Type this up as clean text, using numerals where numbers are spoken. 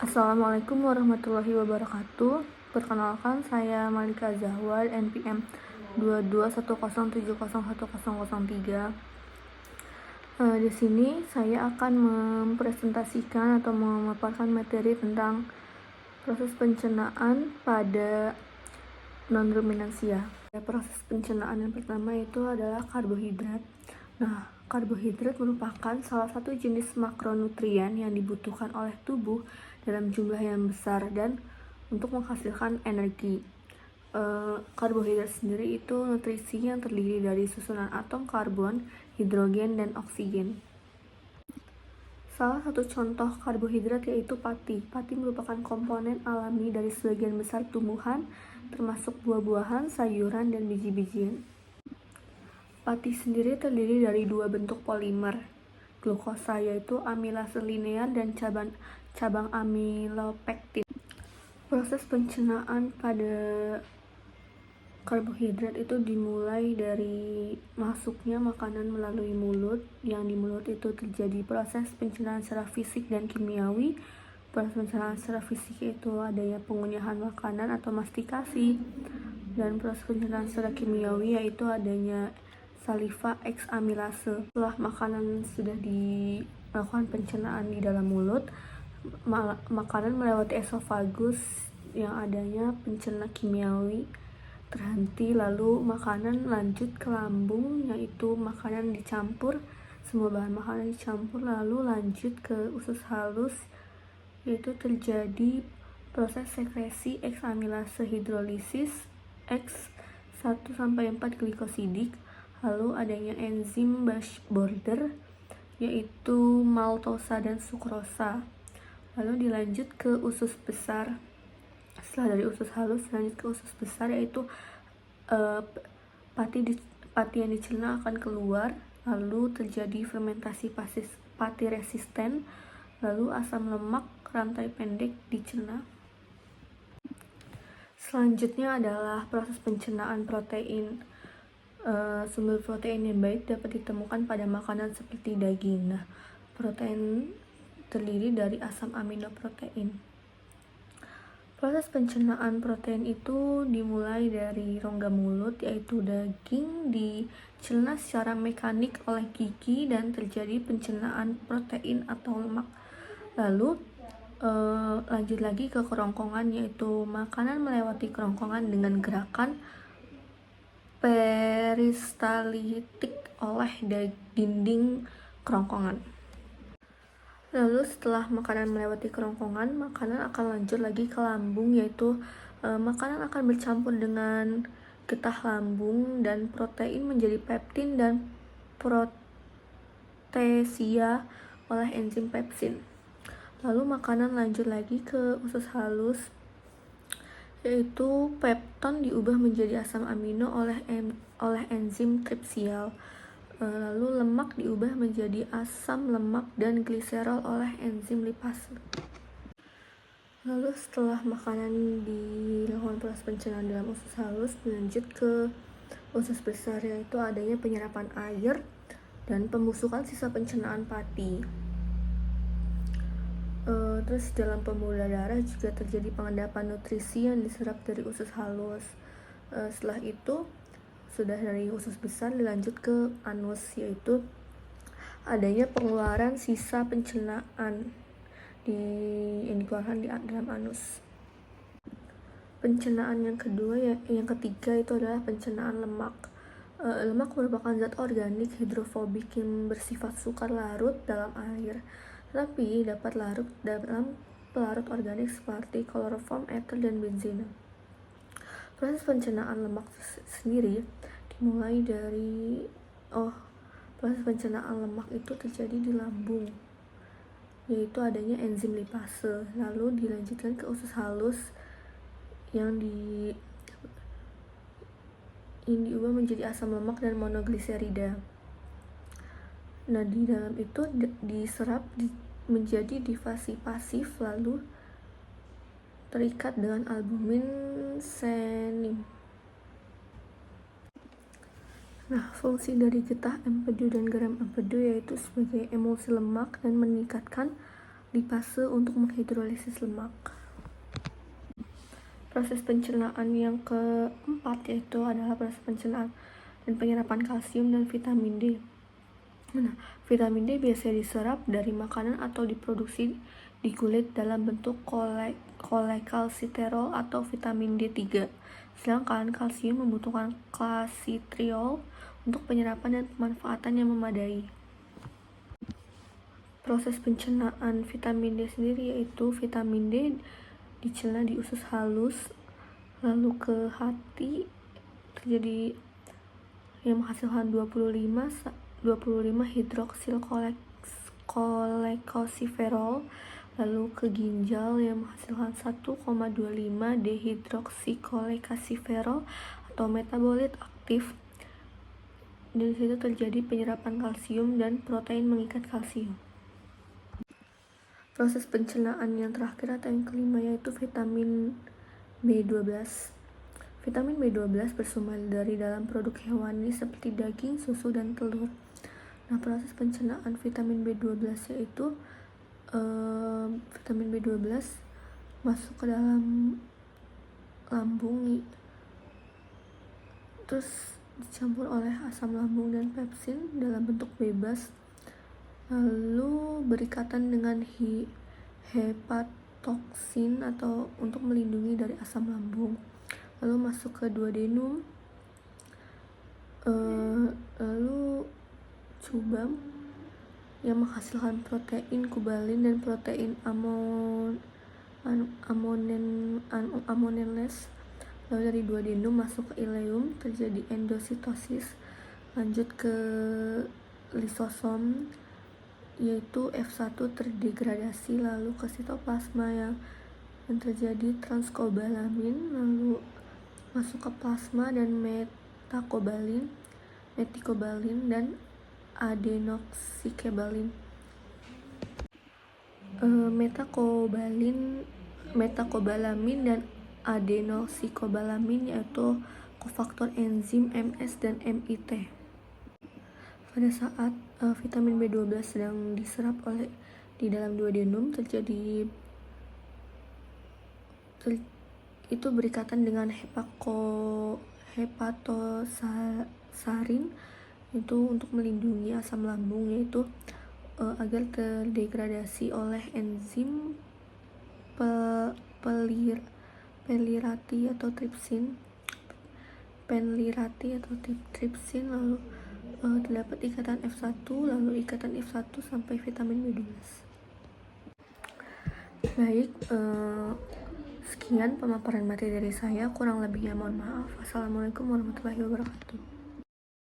Assalamualaikum warahmatullahi wabarakatuh. Perkenalkan, saya Malika Zahwar, NPM 2210701003. Di sini saya akan mempresentasikan atau memaparkan materi tentang proses pencernaan pada non-ruminansia. Proses pencernaan yang pertama itu adalah karbohidrat. Nah, karbohidrat merupakan salah satu jenis makronutrien yang dibutuhkan oleh tubuh dalam jumlah yang besar dan untuk menghasilkan energi. Karbohidrat sendiri itu nutrisi yang terdiri dari susunan atom karbon, hidrogen, dan oksigen. Salah satu contoh karbohidrat yaitu pati. Pati merupakan komponen alami dari sebagian besar tumbuhan, termasuk buah-buahan, sayuran, dan biji-bijian. Pati sendiri terdiri dari dua bentuk polimer, glukosa yaitu amilase linear dan cabang amilopektin. Proses pencernaan pada karbohidrat itu dimulai dari masuknya makanan melalui mulut, yang di mulut itu terjadi proses pencernaan secara fisik dan kimiawi. Proses pencernaan secara fisik itu adanya pengunyahan makanan atau mastikasi, dan proses pencernaan secara kimiawi yaitu adanya saliva X amilase. Setelah makanan sudah dilakukan pencernaan di dalam mulut, makanan melewati esofagus yang adanya pencerna kimiawi terhenti, lalu makanan lanjut ke lambung, yaitu makanan dicampur, semua bahan makanan dicampur lalu lanjut ke usus halus, yaitu terjadi proses sekresi X amilase hidrolisis X1-4 glikosidik, lalu adanya enzim border yaitu maltosa dan sukrosa, lalu dilanjut ke usus besar. Setelah dari usus halus lanjut ke usus besar, yaitu pati yang dicerna akan keluar, lalu terjadi fermentasi pati resisten, lalu asam lemak rantai pendek dicerna. Selanjutnya adalah proses pencernaan protein. Sumber protein yang baik dapat ditemukan pada makanan seperti daging. Nah, protein terdiri dari asam amino protein. Proses pencernaan protein itu dimulai dari rongga mulut, yaitu daging dicerna secara mekanik oleh gigi dan terjadi pencernaan protein atau lemak. Lalu lanjut lagi ke kerongkongan, yaitu makanan melewati kerongkongan dengan gerakan peristaltik oleh dinding kerongkongan. Lalu setelah makanan melewati kerongkongan, makanan akan lanjut lagi ke lambung, yaitu makanan akan bercampur dengan getah lambung dan protein menjadi peptin dan protesia oleh enzim pepsin. Lalu makanan lanjut lagi ke usus halus, yaitu pepton diubah menjadi asam amino oleh enzim tripsial. Lalu lemak diubah menjadi asam lemak dan gliserol oleh enzim lipase. Lalu setelah makanan dilakukan proses pencernaan dalam usus halus, lanjut ke usus besar, yaitu adanya penyerapan air dan pembusukan sisa pencernaan pati. Terus dalam pembuluh darah juga terjadi pengendapan nutrisi yang diserap dari usus halus. Setelah itu sudah dari usus besar dilanjut ke anus, yaitu adanya pengeluaran sisa pencernaan yang dikeluarkan di dalam anus. Pencernaan yang ketiga itu adalah pencernaan lemak. Lemak merupakan zat organik hidrofobik yang bersifat sukar larut dalam air, tetapi dapat larut dalam pelarut organik seperti kloroform, ether, dan benzina. Proses pencernaan lemak sendiri dimulai dari proses pencernaan lemak itu terjadi di lambung, yaitu adanya enzim lipase, lalu dilanjutkan ke usus halus yang diubah menjadi asam lemak dan monogliserida. Nah, di dalam itu diserap menjadi difasi pasif, lalu terikat dengan albumin senim. Nah, fungsi dari getah empedu dan geram empedu yaitu sebagai emulsi lemak dan meningkatkan lipase untuk menghidrolisis lemak. Proses pencernaan yang keempat yaitu adalah proses pencernaan dan penyerapan kalsium dan vitamin D. Nah, vitamin D biasanya diserap dari makanan atau diproduksi di kulit dalam bentuk kolekalsiterol atau vitamin D3. Sedangkan kalsium membutuhkan kalsitriol untuk penyerapan dan pemanfaatan yang memadai. Proses pencernaan vitamin D sendiri yaitu vitamin D dicerna di usus halus lalu ke hati terjadi yang menghasilkan 25 hidroksil kolekalsiferol, lalu ke ginjal yang menghasilkan 1,25 dehidroksikolekasiferol atau metabolit aktif. Dan di situ terjadi penyerapan kalsium dan protein mengikat kalsium. Proses pencernaan yang terakhir atau yang kelima yaitu vitamin B12. Vitamin B12 bersumber dari dalam produk hewani seperti daging, susu, dan telur. Nah, proses pencernaan vitamin B12 yaitu vitamin B12 masuk ke dalam lambung, terus dicampur oleh asam lambung dan pepsin dalam bentuk bebas, lalu berikatan dengan hepatoksin atau untuk melindungi dari asam lambung, lalu masuk ke duodenum, lalu cubam yang menghasilkan protein kubalin dan protein amoneles. Lalu dari duodenum masuk ke ileum, terjadi endositosis, lanjut ke lisosom yaitu F1 terdegradasi, lalu ke sitoplasma yang terjadi transkobalamin, lalu masuk ke plasma dan metikobalin dan adenoksikebalin. Metakobalamin dan adenosikobalamin yaitu kofaktor enzim MS dan MIT. Pada saat vitamin B12 sedang diserap di dalam duodenum itu berikatan dengan hepatosarin itu untuk melindungi asam lambung yaitu agar terdegradasi oleh enzim penlirati atau tripsin, lalu terdapat ikatan F1, lalu ikatan F1 sampai vitamin B12. Baik, sekian pemaparan materi dari saya, kurang lebihnya mohon maaf. Wassalamualaikum warahmatullahi wabarakatuh.